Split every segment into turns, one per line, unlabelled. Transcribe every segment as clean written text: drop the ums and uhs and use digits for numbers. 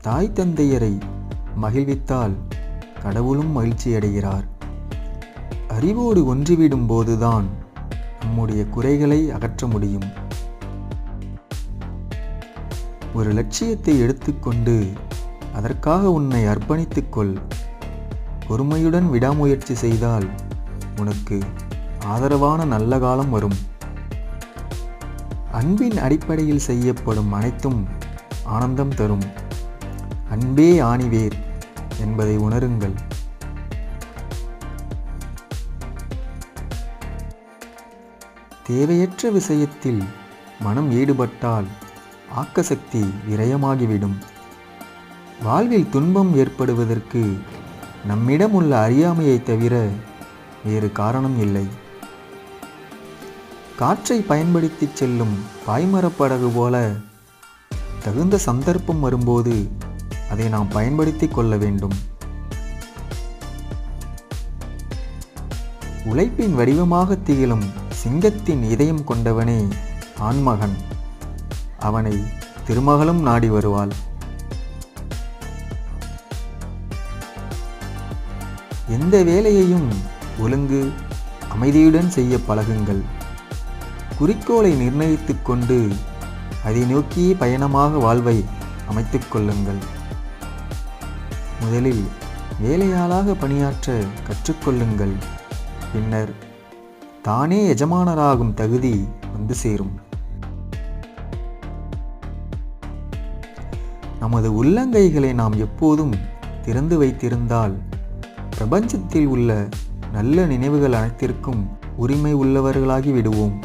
தாய் தந்தையரை மகிழ்வித்தால் கடவுளும் மகிழ்ச்சி அடைகிறார். அறிவோடு ஒன்றிவிடும் போதுதான் நம்முடைய குறைகளை அகற்ற முடியும். ஒரு லட்சியத்தை எடுத்துக்கொண்டு அதற்காக உன்னை அர்ப்பணித்துக்கொள். பொறுமையுடன் விடாமுயற்சி செய்தால் உனக்கு ஆதரவான நல்ல காலம் வரும். அன்பின் அடிப்படையில் செய்யப்படும் அனைத்தும் ஆனந்தம் தரும். அன்பே ஆணிவேர் என்பதை உணருங்கள். தேவையற்ற விஷயத்தில் மனம் ஈடுபட்டால் ஆக்கசக்தி விரயமாகிவிடும். வாழ்வில் துன்பம் ஏற்படுவதற்கு நம்மிடம் உள்ள அறியாமையை தவிர வேறு காரணம் இல்லை. காற்றை பயன்படுத்தி செல்லும் பாய்மரப்படகு போல தகுந்த சந்தர்ப்பம் வரும்போது அதை நாம் பயன்படுத்தி கொள்ள வேண்டும். உழைப்பின் வடிவமாக திகழும் சிங்கத்தின் இதயம் கொண்டவனே ஆண்மகன். அவனை திருமகளும் நாடி வருவாள். எந்த வேலையையும் ஒழுங்கு அமைதியுடன் செய்ய பழகுங்கள். குறிக்கோளை நிர்ணயித்து கொண்டு அதை நோக்கியே பயணமாக வாழ்வை அமைத்துக் கொள்ளுங்கள். முதலில் வேலையாளாக பணியாற்ற கற்றுக்கொள்ளுங்கள். பின்னர் தானே எஜமானராகும் தகுதி வந்து சேரும். நமது உள்ளங்கைகளை நாம் எப்போதும் திறந்து வைத்திருந்தால் பிரபஞ்சத்தில் உள்ள நல்ல நினைவுகள் அனைத்திற்கும் உரிமை உள்ளவர்களாகி விடுவோம்.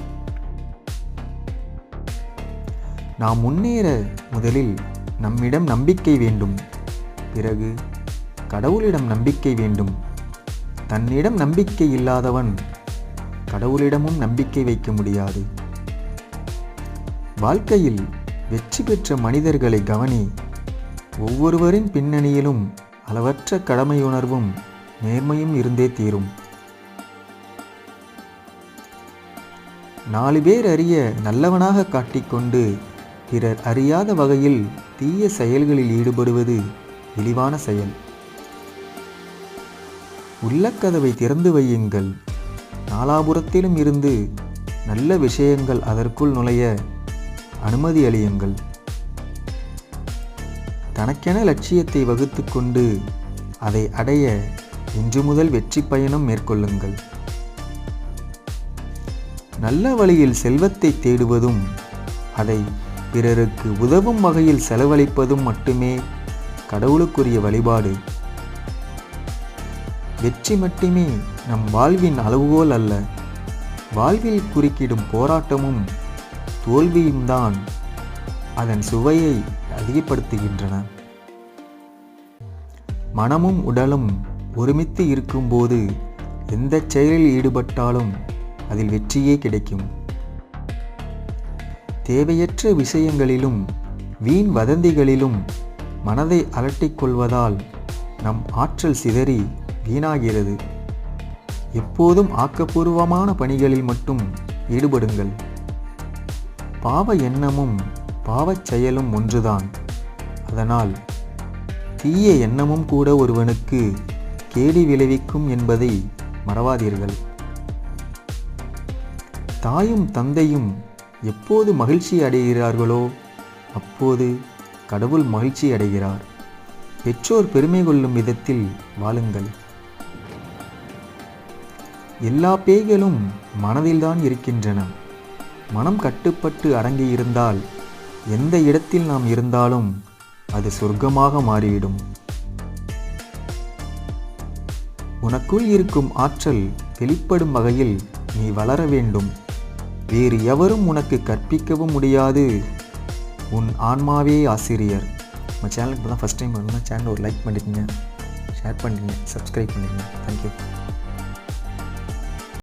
நாம் முன்னேற முதலில் நம்மிடம் நம்பிக்கை வேண்டும். பிறகு கடவுளிடம் நம்பிக்கை வேண்டும். தன்னிடம் நம்பிக்கை இல்லாதவன் கடவுளிடமும் நம்பிக்கை வைக்க முடியாது. வாழ்க்கையில் வெற்றி பெற்ற மனிதர்களை கவனி. ஒவ்வொருவரின் பின்னணியிலும் அளவற்ற கடமையுணர்வும் நேர்மையும் இருந்தே தீரும். 4 பேர் அறிய நல்லவனாக காட்டிக்கொண்டு பிறர் அறியாத வகையில் தீய செயல்களில் ஈடுபடுவது இழிவான செயல். உள்ளக்கதவை திறந்து வையுங்கள். நாலாபுரத்திலும் இருந்து நல்ல விஷயங்கள் அதற்குள் நுழைய அனுமதி அளியுங்கள். தனக்கென லட்சியத்தை வகுத்து கொண்டு அதை அடைய இன்று முதல் வெற்றி பயணம் மேற்கொள்ளுங்கள். நல்ல வழியில் செல்வத்தை தேடுவதும் அதை பிறருக்கு உதவும் வகையில் செலவழிப்பதும் மட்டுமே கடவுளுக்குரிய வழிபாடு. வெற்றி மட்டுமே நம் வாழ்வின் அளவுகோல் அல்ல. வாழ்வில் குறுக்கிடும் போராட்டமும் தோல்வியும் தான் அதன் சுவையை அதிகப்படுத்துகின்றன. மனமும் உடலும் ஒருமித்து இருக்கும்போது எந்த செயலில் ஈடுபட்டாலும் அதில் வெற்றியே கிடைக்கும். தேவையற்ற விஷயங்களிலும் வீண் வதந்திகளிலும் மனதை அலட்டிக் கொள்வதால் நம் ஆற்றல் சிதறி வீணாகிறது. எப்போதும் ஆக்கப்பூர்வமான பணிகளில் மட்டும் ஈடுபடுங்கள். பாவ எண்ணமும் பாவச் செயலும் ஒன்றுதான். அதனால் தீய எண்ணமும் கூட ஒருவனுக்கு கேடு விளைவிக்கும் என்பதை மறவாதீர்கள். தாயும் தந்தையும் எப்போது மகிழ்ச்சி அடைகிறார்களோ அப்போது கடவுள் மகிழ்ச்சி அடைகிறார். பெற்றோர் பெருமை கொள்ளும் விதத்தில் வாழுங்கள். எல்லா பேய்களும் மனதில்தான் இருக்கின்றன. மனம் கட்டுப்பட்டு அடங்கியிருந்தால் எந்த இடத்தில் நாம் இருந்தாலும் அது சொர்க்கமாக மாறிவிடும். உனக்குள் இருக்கும் ஆற்றல் வெளிப்படும் வகையில் நீ வளர வேண்டும். வேறு எவரும் உனக்கு கற்பிக்கவும் முடியாது. உன் ஆன்மாவே ஆசிரியர். நம்ம சேனலுக்கு தான் ஃபஸ்ட் டைம் வரணும்னா சேனல் ஒரு லைக் பண்ணிக்கங்க, ஷேர் பண்ணிக்கங்க, சப்ஸ்கிரைப் பண்ணிக்கங்க. தேங்க்யூ.